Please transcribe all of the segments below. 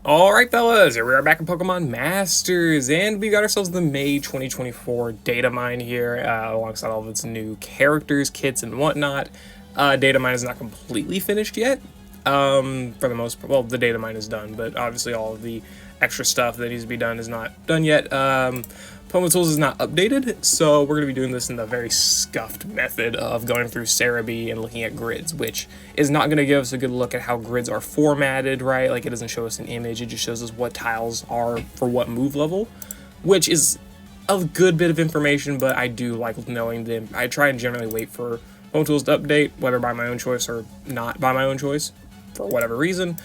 Alright fellas, here we are back in Pokemon Masters, and we got ourselves the May 2024 data mine here, alongside all of its new characters, kits, and whatnot. Data mine is not completely finished yet, for the most part. Well, the data mine is done, but obviously all of the extra stuff that needs to be done is not done yet. Pokemon Tools is not updated, so we're going to be doing this in the very scuffed method of going through Cerebi and looking at grids, which is not going to give us a good look at how grids are formatted, right? Like, it doesn't show us an image, it just shows us what tiles are for what move level, which is a good bit of information, but I do like knowing them. I try and generally wait for Pokemon Tools to update, whether by my own choice or not by my own choice, for whatever reason,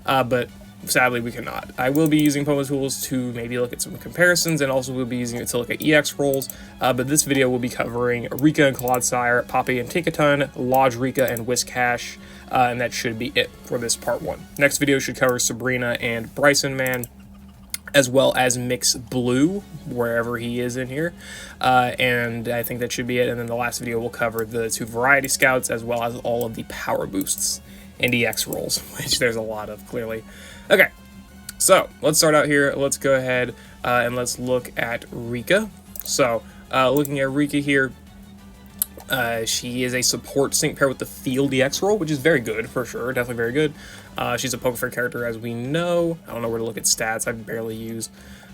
but sadly we cannot. I will be using Pokemon Tools to maybe look at some comparisons, and also we'll be using it to look at EX rolls, but this video will be covering Rika and Clodsire, Poppy and Tinkaton, Lodge Rika and Whiscash, and that should be it for this part 1. Next video should cover Sabrina and Bryson Man, as well as Mix Blue, wherever he is in here, and I think that should be it. And then the last video will cover the 2 Variety Scouts, as well as all of the power boosts and EX rolls, which there's a lot of, clearly. Okay, so let's start out here. Let's go ahead and let's look at Rika. So, looking at Rika here, she is a support sync pair with the Field EX roll, which is very good, for sure, definitely very good. She's a Pokefair character, as we know. I don't know where to look at stats, I barely use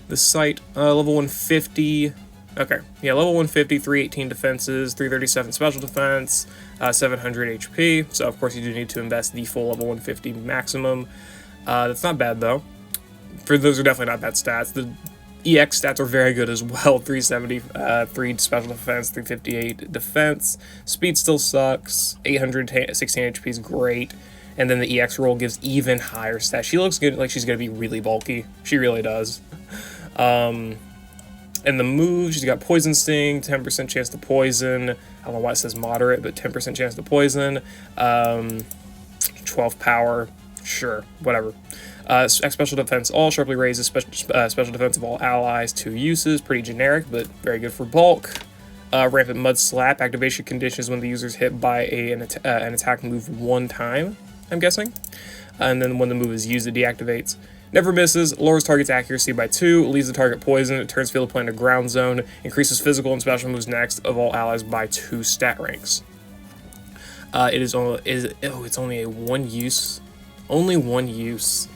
the site. Level 150, okay, yeah, level 150, 318 defenses, 337 special defense, 700 HP, so of course you do need to invest the full level 150 maximum. That's not bad, though. For those are definitely not bad stats. The EX stats are very good as well. 370, 3 special defense, 358 defense. Speed still sucks. 816 HP is great. And then the EX roll gives even higher stats. She looks good, like she's going to be really bulky. She really does. And the move, she's got Poison Sting, 10% chance to poison. I don't know why it says moderate, but 10% chance to poison. 12 power. Sure, whatever. Special defense all sharply raises special defense of all allies. 2 uses, pretty generic, but very good for bulk. Rampant Mud Slap, activation conditions when the user is hit by an attack move 1 time, I'm guessing. And then when the move is used, it deactivates. Never misses, lowers target's accuracy by 2, leaves the target poisoned, it turns field plane to ground zone, increases physical and special moves next of all allies by 2 stat ranks. It's only a 1 use. Only 1 use.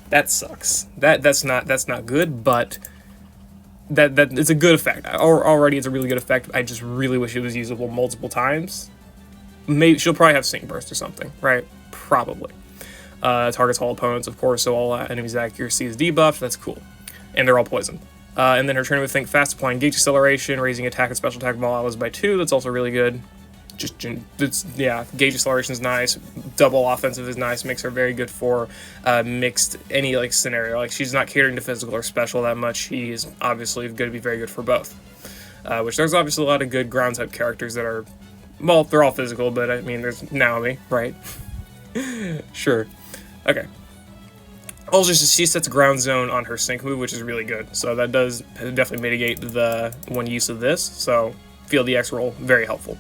That sucks. That's not good, but that it's a good effect. Already it's a really good effect. I just really wish it was usable multiple times. Maybe she'll probably have Sync Burst or something, right? Probably. Targets all opponents, of course, so all enemies' accuracy is debuffed. That's cool. And they're all poisoned. And then her turn with Think Fast, applying Gauge Acceleration, raising attack and special attack of all allies by 2. That's also really good. Yeah, Gauge Acceleration is nice, double offensive is nice, makes her very good for mixed, any like scenario. Like, she's not catering to physical or special that much, she is obviously going to be very good for both. Which there's obviously a lot of good ground type characters that are, well, they're all physical, but I mean, there's Naomi, right? Sure. Okay. Also, she sets ground zone on her sync move, which is really good, so that does definitely mitigate the 1 use of this, so Field EX roll, very helpful.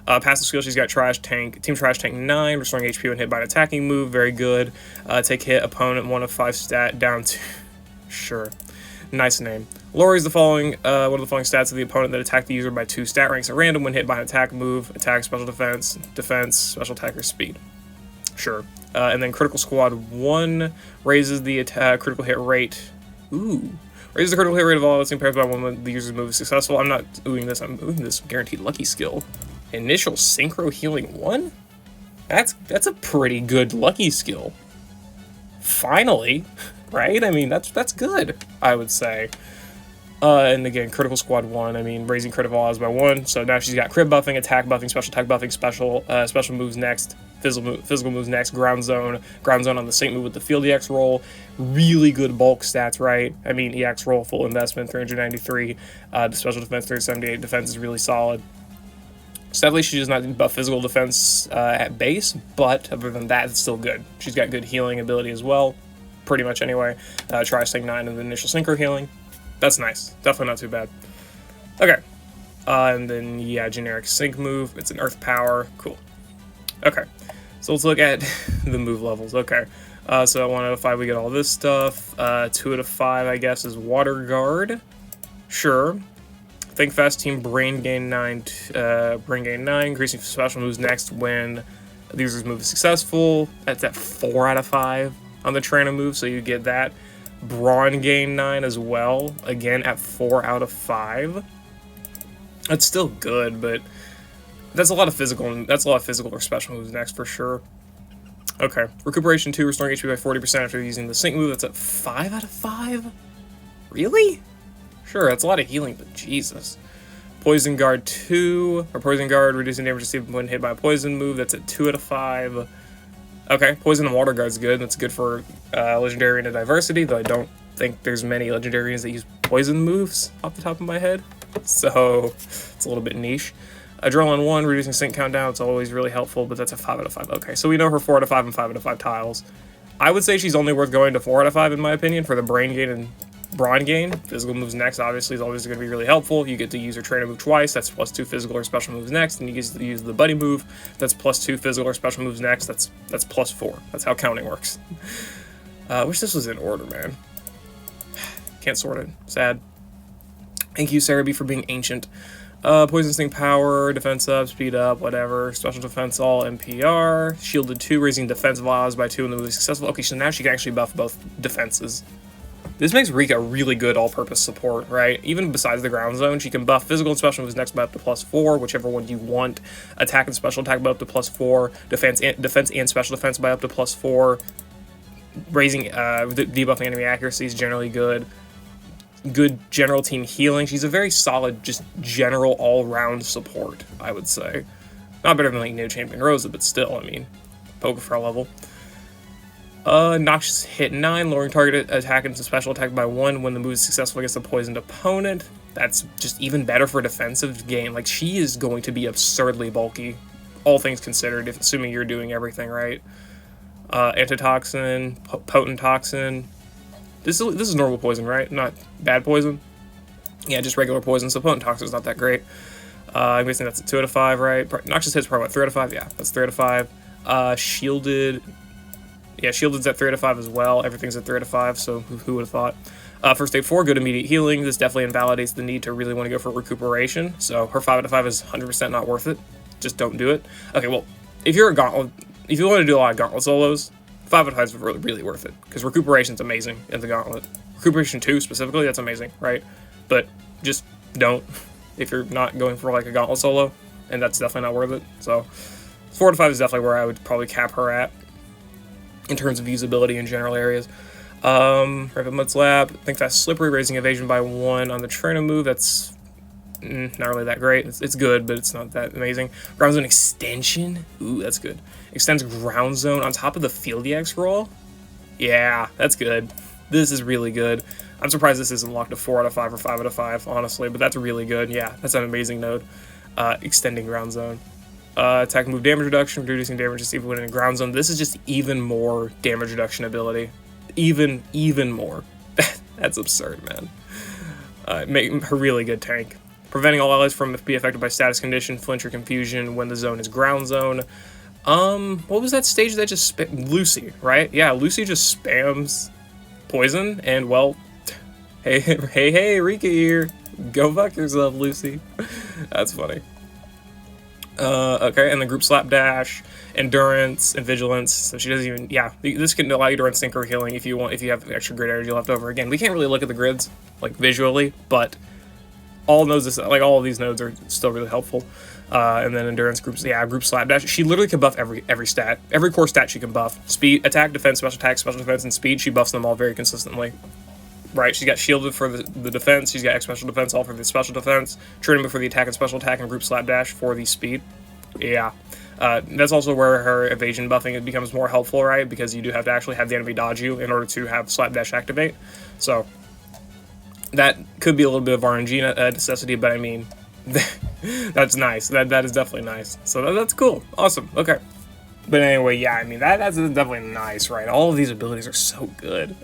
Passive skill, she's got Trash Tank, Team Trash Tank 9, restoring HP when hit by an attacking move, very good. Take hit, opponent 1 of 5 stat, down to, sure, nice name. Lowers the following, one of the following stats of the opponent that attacked the user by 2 stat ranks at random when hit by an attack move, attack, special defense, special attack, or speed. Sure. And then Critical Squad 1 raises the critical hit rate, raises the critical hit rate of all its pairs by 1 when the user's move is successful. I'm not doing this, I'm moving this guaranteed lucky skill. Initial Synchro Healing 1? That's a pretty good lucky skill. Finally, right? I mean, that's good, I would say. And again, Critical Squad 1, I mean, raising crit of all odds by 1, so now she's got crit buffing, attack buffing, special attack buffing, special moves next, physical moves next, ground zone on the Sync move with the Field EX roll. Really good bulk stats, right? I mean, EX roll, full investment, 393, the special defense, 378, defense is really solid. Sadly, she does not buff physical defense at base, but other than that, it's still good. She's got good healing ability as well, pretty much anyway. Try Sync 9 and the initial Synchro Healing. That's nice. Definitely not too bad. Okay. And then, yeah, generic Sync move. It's an Earth Power. Cool. Okay. So let's look at the move levels. Okay. So 1 out of 5 we get all this stuff. 2 out of 5 I guess is Water Guard. Sure. Think Fast Team Brain Gain 9, increasing special moves next when the user's move is successful. That's at 4 out of 5 on the trainer move, so you get that. Brawn Gain 9 as well, again at 4 out of 5. That's still good, but that's a lot of physical or special moves next for sure. Okay, Recuperation 2, restoring HP by 40% after using the Sync move. That's at 5 out of 5? Really? Sure, that's a lot of healing, but Jesus. Poison Guard 2, or Poison Guard, reducing damage received when hit by a poison move. That's at 2 out of 5. Okay, Poison and Water Guard's good. That's good for Legendary and Diversity, though I don't think there's many Legendarians that use poison moves off the top of my head. So, it's a little bit niche. Adrenaline 1, reducing sync countdown, it's always really helpful, but that's a 5 out of 5. Okay, so we know her 4 out of 5 and 5 out of 5 tiles. I would say she's only worth going to 4 out of 5 in my opinion for the Brain Gain and Brawn Gain. Physical moves next, obviously, is always going to be really helpful. You get to use your trainer move twice, that's +2 physical or special moves next, and you get to use the buddy move, that's +2 physical or special moves next, that's +4. That's how counting works. Wish this was in order, man. Can't sort it. Sad. Thank you, Sarah B, for being ancient. Poison Sting Power, Defense Up, Speed Up, whatever. Special Defense All, NPR. Shielded 2, raising defensive odds by 2 when the move is successful. Okay, so now she can actually buff both defenses. This makes Rika really good all-purpose support, right? Even besides the ground zone, she can buff physical and special moves next by up to +4, whichever one you want. Attack and special attack by up to +4. Defense and special defense by up to +4. Raising, debuffing enemy accuracy is generally good. Good general team healing. She's a very solid, just general all-round support, I would say. Not better than like New Champion Rosa, but still, I mean, Pokefra level. Noxious Hit 9, lowering target attack and special attack by 1 when the move is successful against a poisoned opponent. That's just even better for defensive game. Like, she is going to be absurdly bulky, all things considered, assuming you're doing everything right. Antitoxin, Potent Toxin. This is normal poison, right? Not bad poison? Yeah, just regular poison, so Potent Toxin is not that great. I'm guessing that's a 2 out of 5, right? Noxious Hit's probably, what, 3 out of 5? Yeah, that's 3 out of 5. Shielded... Yeah, Shielded's at 3 out of 5 as well. Everything's at 3 out of 5, so who would have thought? First aid 4, good immediate healing. This definitely invalidates the need to really want to go for recuperation. So her 5 out of 5 is 100% not worth it. Just don't do it. Okay, well, if you're a gauntlet, if you want to do a lot of gauntlet solos, 5 out of 5 is really worth it. Because recuperation's amazing in the gauntlet. Recuperation 2 specifically, that's amazing, right? But just don't if you're not going for like a gauntlet solo, and that's definitely not worth it. So 4 out of 5 is definitely where I would probably cap her at in terms of usability in general areas. Rapid Mud Slap, Think Fast Slippery, raising evasion by 1 on the trainer move. That's not really that great. It's good, but it's not that amazing. Ground Zone Extension, ooh, that's good. Extends Ground Zone on top of the Field EX roll. Yeah, that's good. This is really good. I'm surprised this isn't locked to 4 out of 5 or 5 out of 5, honestly, but that's really good. Yeah, that's an amazing node. Extending Ground Zone. Attack move damage reduction, reducing damage received when in a ground zone. This is just even more damage reduction ability. Even more. That's absurd, man. Make her really good tank. Preventing all allies from being affected by status condition, flinch, or confusion when the zone is ground zone. What was that stage that just Lucy, right? Yeah, Lucy just spams poison, and well, hey, Rika here. Go fuck yourself, Lucy. That's funny. Okay, and then group slap dash, endurance, and vigilance. So she doesn't even, yeah, this can allow you to run sync or healing if you have extra grid energy left over. Again, we can't really look at the grids like visually, but all nodes, like all of these nodes are still really helpful. And then endurance groups, yeah, group slap dash. She literally can buff every stat, every core stat she can buff. Speed, attack, defense, special defense, and speed. She buffs them all very consistently. Right, she's got shielded for the defense, she's got X special defense all for the special defense, training for the attack and special attack, and group slap dash for the speed. Yeah. That's also where her evasion buffing becomes more helpful, right? Because you do have to actually have the enemy dodge you in order to have slap dash activate. So that could be a little bit of RNG necessity, but I mean, that's nice. That is definitely nice. So that's cool. Awesome. Okay. But anyway, yeah, I mean, that's definitely nice, right? All of these abilities are so good.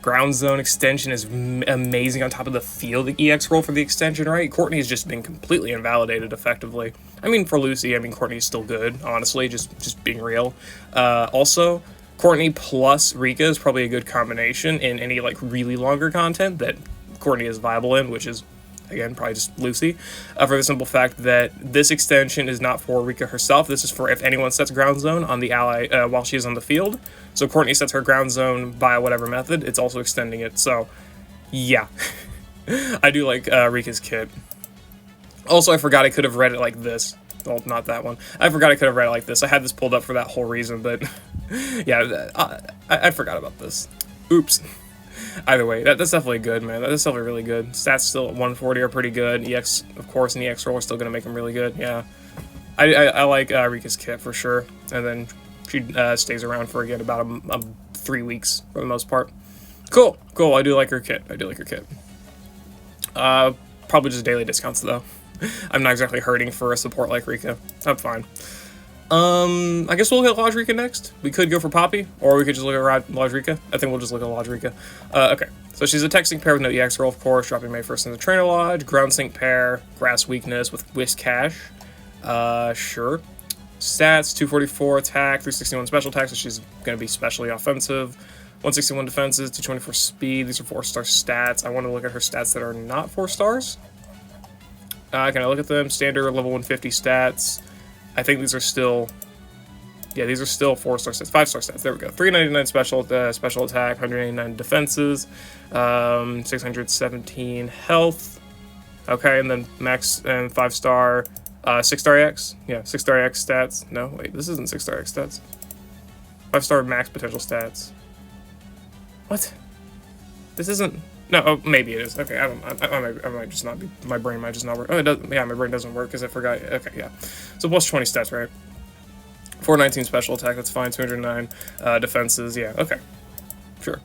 Ground Zone Extension is amazing on top of the Field EX roll for the extension, right? Courtney's just been completely invalidated effectively. I mean, for Lucy, I mean, Courtney's still good, honestly, just being real. Also, Courtney plus Rika is probably a good combination in any like really longer content that Courtney is viable in, which is, again, probably just Lucy, for the simple fact that this extension is not for Rika herself. This is for if anyone sets ground zone on the ally while she is on the field. So Courtney sets her ground zone via whatever method, it's also extending it. So, yeah. I do like Rika's kit. Also, I forgot I could have read it like this. Well, not that one. I forgot I could have read it like this. I had this pulled up for that whole reason, but yeah, I forgot about this. Oops. Either way, that's definitely good, man. That's definitely really good. Stats still at 140 are pretty good. EX, of course, and EX roll are still going to make them really good, yeah. I like Rika's kit for sure. And then she stays around for, again, about 3 weeks for the most part. Cool. I do like her kit. Probably just daily discounts, though. I'm not exactly hurting for a support like Rika. I'm fine. I guess we'll look at Lodge Rika next. We could go for Poppy, or we could just look at Lodge Rika. I think we'll just look at Lodge Rika. Okay, so she's a tech sync pair with no EX roll, of course, dropping May 1st in the Trainer Lodge. Ground sync pair, Grass Weakness with Whisk Cash. Sure. Stats, 244 attack, 361 special attack, so she's going to be specially offensive. 161 defenses, 224 speed. These are 4-star stats. I want to look at her stats that are not 4 stars. Can I look at them? Standard level 150 stats. I think these are still... Yeah, these are still 4-star stats. 5-star stats. There we go. 399 special attack, 189 defenses, 617 health. Okay, and then max and 5-star, 6-star X. Yeah, 6-star X stats. No, wait, this isn't 6-star X stats. 5-star max potential stats. What? This isn't... No, oh, maybe it is. Okay, I might just not be... My brain might just not work. Oh, it doesn't... Yeah, my brain doesn't work because I forgot... Okay, yeah. So plus 20 stats, right? 419 special attack, that's fine. 209 defenses, yeah, okay. Sure.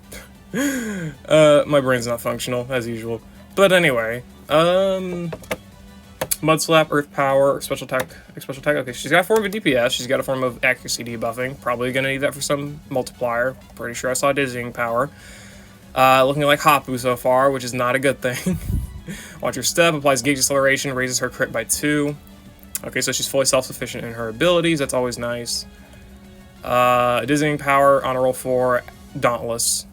My brain's not functional, as usual. But anyway, Mud Slap, Earth Power, Special Attack. Okay, she's got a form of DPS. She's got a form of accuracy debuffing. Probably gonna need that for some multiplier. Pretty sure I saw Dizzying Power. Looking like Hapu so far, which is not a good thing. Watch Your Step, applies gauge acceleration, raises her crit by 2. Okay, so she's fully self-sufficient in her abilities. That's always nice. Dizzying Power, Honor Roll 4, Dauntless.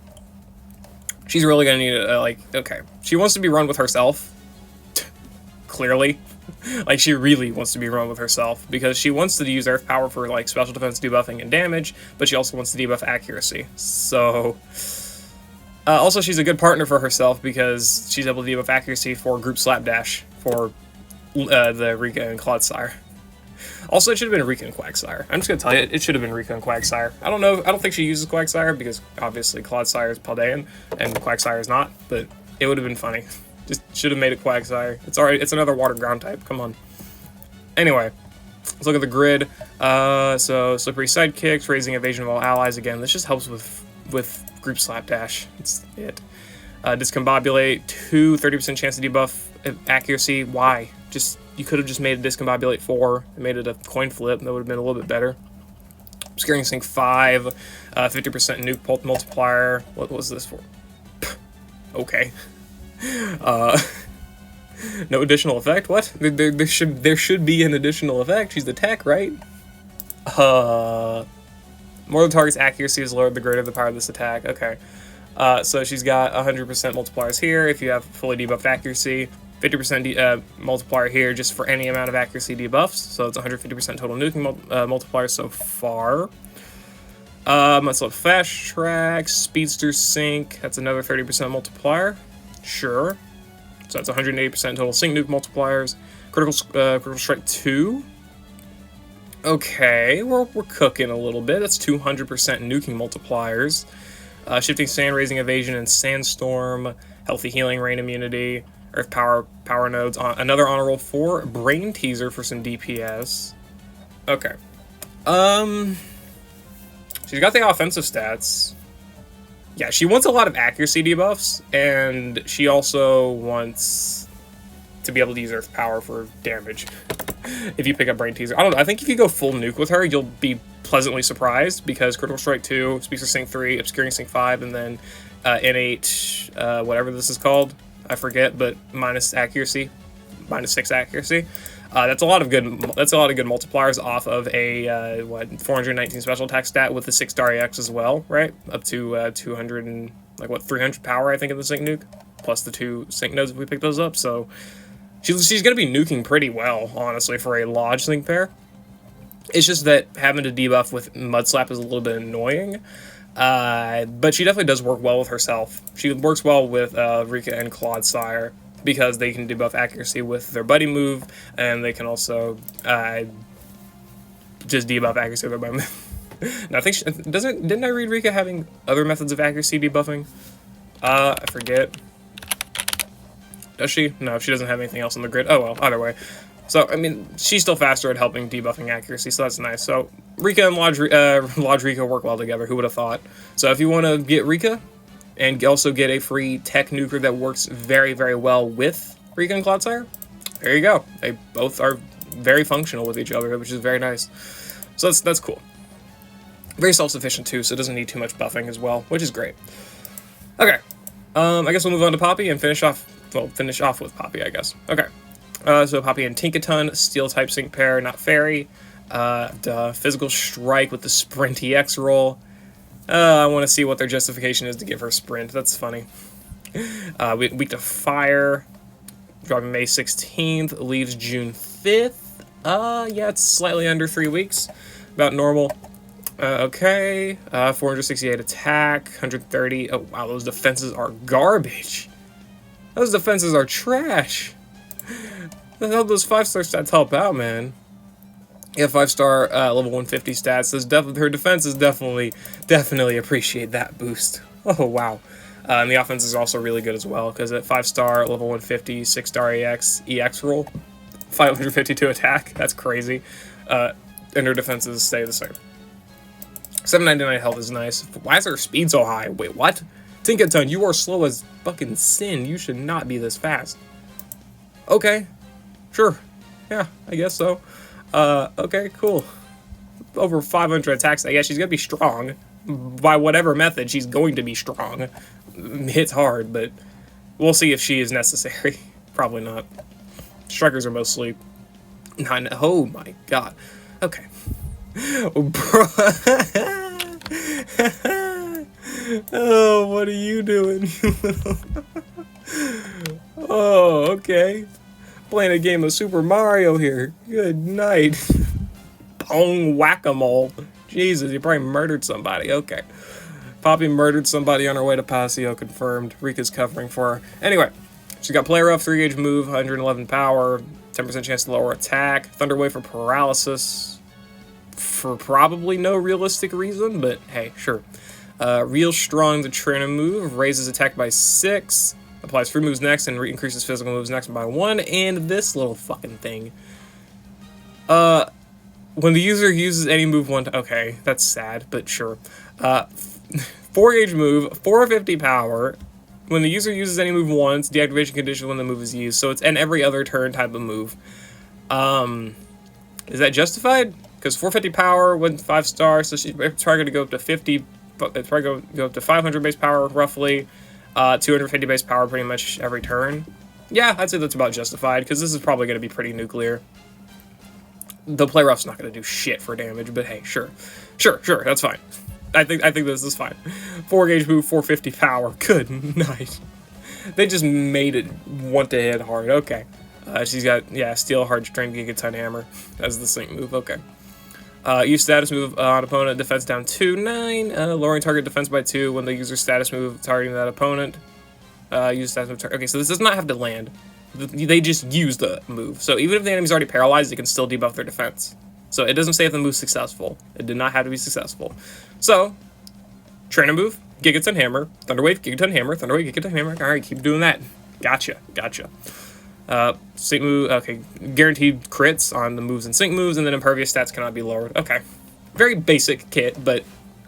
She's really gonna need like, okay. She wants to be run with herself. Clearly. Like, she really wants to be run with herself, because she wants to use Earth Power for, like, special defense debuffing and damage, but she also wants to debuff accuracy. So... also, she's a good partner for herself, because she's able to debuff accuracy for Group Slapdash for the Rika and Clodsire. Also, it should have been Rika and Quagsire. I'm just gonna tell you, it should have been Rika and Quagsire. I don't know, I don't think she uses Quagsire, because obviously Clodsire is Paldean, and Quagsire is not, but it would have been funny. Just should have made it Quagsire. It's alright, it's another water ground type, come on. Anyway, let's look at the grid. So, Slippery Sidekicks, raising evasion of all allies. Again, this just helps with Group Slapdash. It's it. Discombobulate, 30% chance to debuff accuracy. Why? You could have just made a Discombobulate 4 and made it a coin flip. That would have been a little bit better. Obscuring Sync 5, 50% nuke multiplier. What was this for? Okay. No additional effect? What? There should be an additional effect. She's the tech, right? More than target's accuracy is lowered the greater the power of this attack. Okay. So she's got 100% multipliers here if you have fully debuffed accuracy. 50% multiplier here just for any amount of accuracy debuffs. So it's 150% total nuking multiplier so far. Let's look. Fast Track, Speedster Sync. That's another 30% multiplier. Sure. So that's 180% total sync nuke multipliers. Critical Strike 2. Okay, we're cooking a little bit. That's 200% nuking multipliers. Shifting Sand, Raising Evasion, and Sandstorm. Healthy Healing, Rain Immunity. Earth Power Nodes. Another Honor Roll 4. Brain Teaser for some DPS. Okay. She's got the offensive stats. Yeah, she wants a lot of accuracy debuffs, and she also wants to be able to use Earth Power for damage. If you pick up Brain Teaser. I don't know, I think if you go full nuke with her, you'll be pleasantly surprised, because Critical Strike 2, Speedster Sync 3, Obscuring Sync 5, and then N8, whatever this is called, I forget, but minus accuracy, minus 6 accuracy. That's a lot of good multipliers off of a 419 special attack stat with the 6-star EX as well, right? Up to 200 and 300 power, I think, in the sync nuke, plus the 2 sync nodes if we pick those up. So she's gonna be nuking pretty well, honestly, for a Lodge sync pair. It's just that having to debuff with Mud Slap is a little bit annoying. But she definitely does work well with herself. She works well with Rika and Clodsire because they can debuff accuracy with their buddy move, and they can also just debuff accuracy with their buddy move. Now, I think didn't I read Rika having other methods of accuracy debuffing? I forget. Does she? No, she doesn't have anything else on the grid. Oh well, either way. So, I mean, she's still faster at helping debuffing accuracy, so that's nice. So, Rika and Lodge Rika work well together, who would have thought? So, if you want to get Rika, and also get a free tech nuker that works very, very well with Rika and Clodsire, there you go. They both are very functional with each other, which is very nice. So, that's cool. Very self-sufficient, too, so it doesn't need too much buffing as well, which is great. Okay. I guess we'll move on to Poppy and finish off with Poppy, I guess. Okay. So Poppy and Tinkaton, Steel-type sync pair, not Fairy. Physical Strike with the Sprint EX roll. I want to see what their justification is to give her Sprint. That's funny. Weak to Fire. Dropping May 16th. Leaves June 5th. Yeah, it's slightly under 3 weeks. About normal. Okay. 468 attack. 130. Oh, wow, those defenses are garbage. Those defenses are trash. The hell those 5-star stats help out, man. Yeah, 5-star level 150 stats. Her defenses definitely appreciate that boost. Oh wow, and the offense is also really good as well because at 5-star level 150, 6-star EX roll, 552 attack. That's crazy. And her defenses stay the same. 799 health is nice. Why is her speed so high? Wait, what? Tinkaton, you are slow as fucking sin. You should not be this fast. Okay, sure, yeah, I guess so. Okay, cool. Over 500 attacks, I guess she's gonna be strong. By whatever method, she's going to be strong. Hits hard, but we'll see if she is necessary. Probably not. Strikers are mostly... Oh my god. Okay. Oh, what are you doing? Oh, okay. Playing a game of Super Mario here. Good night. Pong whack-a-mole. Jesus, you probably murdered somebody. Okay. Poppy murdered somebody on her way to Paseo, confirmed. Rika's covering for her. Anyway, she's got Play Rough, 3-gauge move, 111 power, 10% chance to lower attack, Thunder Wave for paralysis, for probably no realistic reason, but hey, sure. Real Strong, the trainer move, raises attack by 6, applies free moves next, and increases physical moves next by 1, and this little fucking thing. When the user uses any move one time... Okay, that's sad, but sure. 4-gauge move, 450 power. When the user uses any move once, deactivation condition when the move is used. So it's an every other turn type of move. Is that justified? Because 450 power went 5-star, so she's probably going to go up to 50... It's probably going to go up to 500 base power, roughly. 250 base power pretty much every turn. Yeah, I'd say that's about justified, because this is probably going to be pretty nuclear. The Play Rough's not going to do shit for damage, but hey, sure. Sure, that's fine. I think this is fine. 4-gauge move, 450 power. Good night. They just made it want to hit hard. Okay. She's got, yeah, Steel, Hard Strength, Gigaton Hammer as the sync move. Okay. Use status move on opponent, defense down 2-9. Lowering target defense by 2 when the user status move targeting that opponent. Use status move okay, so this does not have to land. They just use the move. So even if the enemy's already paralyzed, they can still debuff their defense. So it doesn't say if the move's successful. It did not have to be successful. So, trainer move, Gigaton Hammer, Thunder Wave, Gigaton Hammer, Thunder Wave, Gigaton Hammer. Alright, keep doing that. Gotcha. Sync move, okay, guaranteed crits on the moves and sync moves, and then impervious stats cannot be lowered. Okay. Very basic kit, but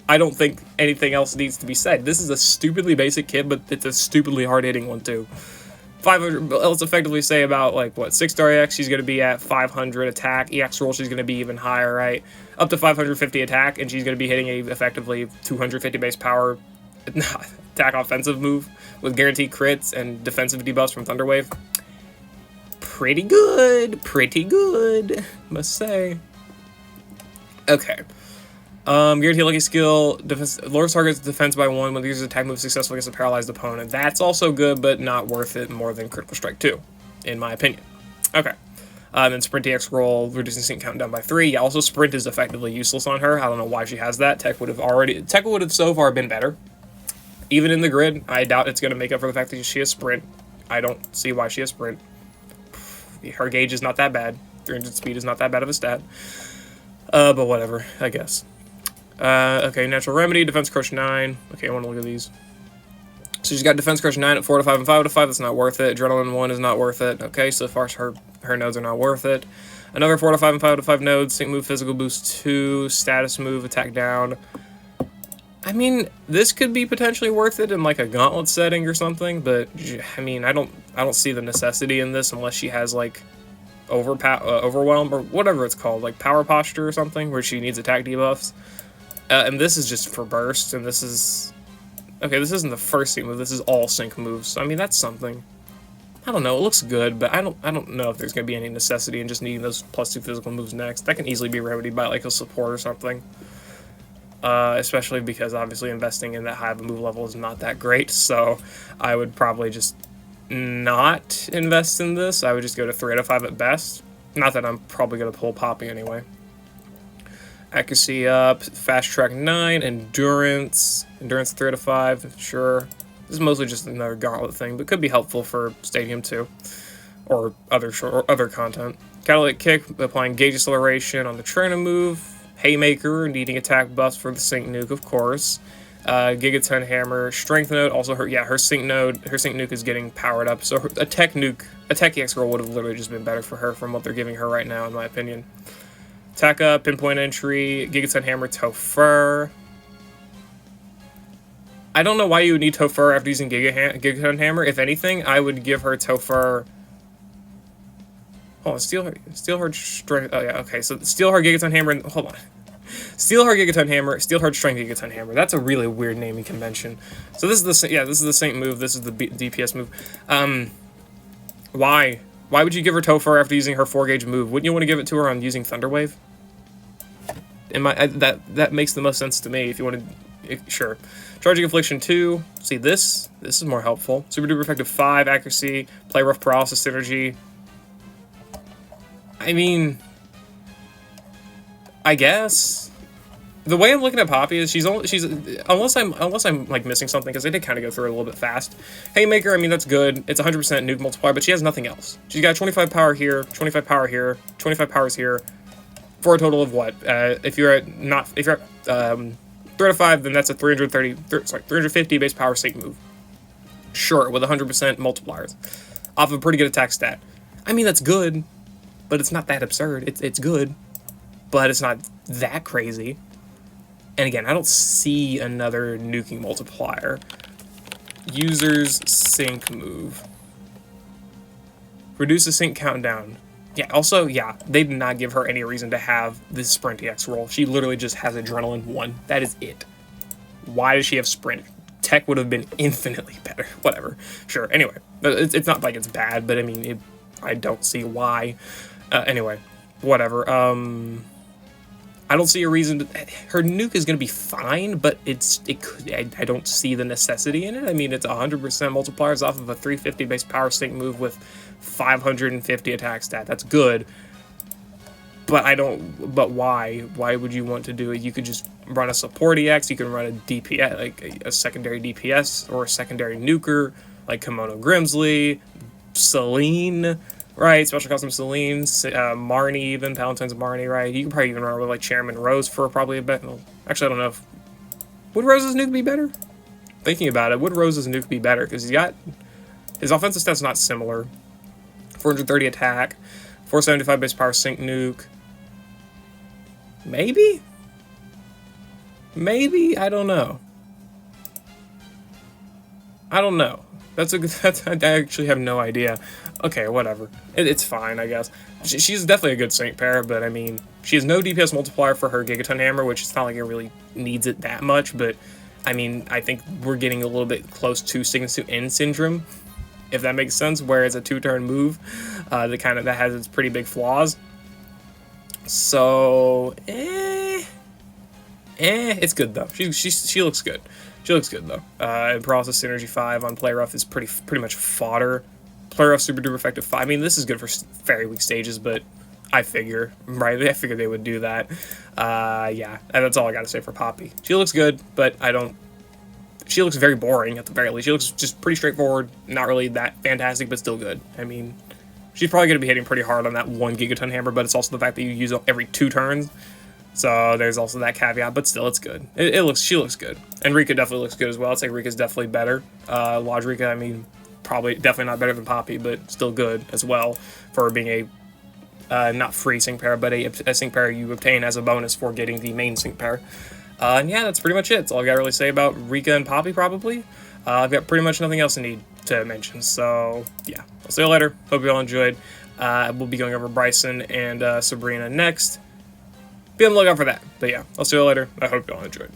I don't think anything else needs to be said. This is a stupidly basic kit, but it's a stupidly hard-hitting one, too. 500, let's effectively say about, like, what, 6-star EX, she's going to be at 500 attack. EX roll, she's going to be even higher, right? Up to 550 attack, and she's going to be hitting a effectively 250 base power attack offensive move with guaranteed crits and defensive debuffs from Thunder Wave. pretty good, must say. Okay. Guaranteed lucky skill, defense, lowers target's defense by 1 when the user's attack move successfully against a paralyzed opponent. That's also good, but not worth it more than Critical Strike 2, in my opinion. Okay. Then Sprint DX roll, reducing sync countdown by 3. Yeah, also Sprint is effectively useless on her. I don't know why she has that. Tech would have so far been better. Even in the grid, I doubt it's going to make up for the fact that she has Sprint. I don't see why she has Sprint. Her gauge is not that bad. 300 speed is not that bad of a stat. But whatever, I guess. Okay, Natural Remedy, Defense Crush 9. Okay, I want to look at these. So she's got Defense Crush 9 at 4 to 5 and 5 to 5. That's not worth it. Adrenaline 1 is not worth it. Okay, so far her nodes are not worth it. Another 4 to 5 and 5 to 5 nodes. Sync move, Physical Boost 2. Status move, Attack down. I mean, this could be potentially worth it in like a gauntlet setting or something, but I mean, I don't see the necessity in this unless she has like overwhelm or whatever it's called, like power posture or something, where she needs attack debuffs. And this is just for burst, and this is okay. This isn't the first sync move. This is all sync moves. So, I mean, that's something. I don't know. It looks good, but I don't know if there's gonna be any necessity in just needing those +2 physical moves next. That can easily be remedied by like a support or something. Especially because obviously investing in that high of a move level is not that great, so I would probably just not invest in this. I would just go to 3 out of 5 at best. Not that I'm probably going to pull Poppy anyway. Accuracy up, Fast Track 9, Endurance 3 out of 5, sure. This is mostly just another gauntlet thing, but could be helpful for Stadium 2, or other content. Catalytic Kick, applying gauge acceleration on the trainer move. Haymaker, needing attack buffs for the Sync Nuke, of course. Gigaton Hammer, Strength Node, also her Sync Nuke is getting powered up, so a Tech EX roll would have literally just been better for her from what they're giving her right now, in my opinion. Attack up, Pinpoint Entry, Gigaton Hammer, Topher. I don't know why you would need Topher after using Gigaton Hammer. If anything, I would give her Topher. Oh, Steel Hard Strength. Oh yeah, okay. So Steel Hard Gigaton Hammer. And, hold on. Steel Hard Gigaton Hammer. Steel Hard Strength Gigaton Hammer. That's a really weird naming convention. So this is the Saint move. This is the DPS move. Why would you give her Topher after using her 4-gauge move? Wouldn't you want to give it to her on using Thunder Wave? That makes the most sense to me. If you want to, sure. Charging Affliction 2. See this is more helpful. Super Duper Effective 5 accuracy. Play Rough Paralysis synergy. I mean, I guess the way I'm looking at Poppy is unless I'm like missing something, because I did kind of go through it a little bit fast. Haymaker, I mean, that's good. It's 100% nuke multiplier, but she has nothing else. She's got 25 power here, 25 power here, 25 powers here, for a total of what? If you're at 3 out of 5, then that's a 350 base power sync move. Sure, with 100% multipliers, off of a pretty good attack stat. I mean, that's good. But it's not that absurd. It's good, but it's not that crazy. And again, I don't see another nuking multiplier. User's sync move. Reduce the sync countdown. Yeah, also, yeah, they did not give her any reason to have this Sprint EX roll. She literally just has Adrenaline 1. That is it. Why does she have Sprint? Tech would have been infinitely better. Whatever. Sure, anyway. It's not like it's bad, but I mean, I don't see why. Anyway, whatever. I don't see a reason to, her nuke is going to be fine, but I don't see the necessity in it. I mean, it's 100% multipliers off of a 350 base power sync move with 550 attack stat. That's good. But why? Why would you want to do it? You could just run a support EX, you can run a DPS, like a secondary DPS, or a secondary nuker, like Kimono Grimsley, Celine, right, Special Custom Celine, Marnie even, Palatine's Marnie, right? You can probably even run with like Chairman Rose for probably a bit. Well, actually, I don't know if... Would Rose's nuke be better? Thinking about it, would Rose's nuke be better? Because his offensive stats not similar. 430 attack, 475 base power sync nuke. Maybe? Maybe? I don't know. I actually have no idea. Okay, whatever. It's fine, I guess. She's definitely a good sync pair, but I mean, she has no DPS multiplier for her Gigaton Hammer, which it's not like it really needs it that much, but I mean, I think we're getting a little bit close to Sickness to End syndrome if that makes sense, where it's a 2-turn move that has its pretty big flaws. So, it's good though. She looks good. She looks good though. And Paralysis Synergy 5 on Play Rough is pretty much fodder. Play Rough Super Duper Effective 5. I mean, this is good for very weak stages, but I figure they would do that. Yeah, and that's all I gotta say for Poppy. She looks good, but she looks very boring at the very least. She looks just pretty straightforward, not really that fantastic, but still good. I mean, she's probably going to be hitting pretty hard on that 1 Gigaton Hammer, but it's also the fact that you use it every 2 turns. So there's also that caveat, but still, it's good. She looks good. And Rika definitely looks good as well. I'd say Rika's definitely better. Lodge Rika, I mean, definitely not better than Poppy, but still good as well for being a not free sync pair, but a sync pair you obtain as a bonus for getting the main sync pair. And yeah, that's pretty much it. That's all I gotta really say about Rika and Poppy, probably. I've got pretty much nothing else I need to mention, so yeah. I'll see you later. Hope you all enjoyed. We'll be going over Bryson and Sabrina next. Be on the lookout for that. But yeah, I'll see you later. I hope you all enjoyed.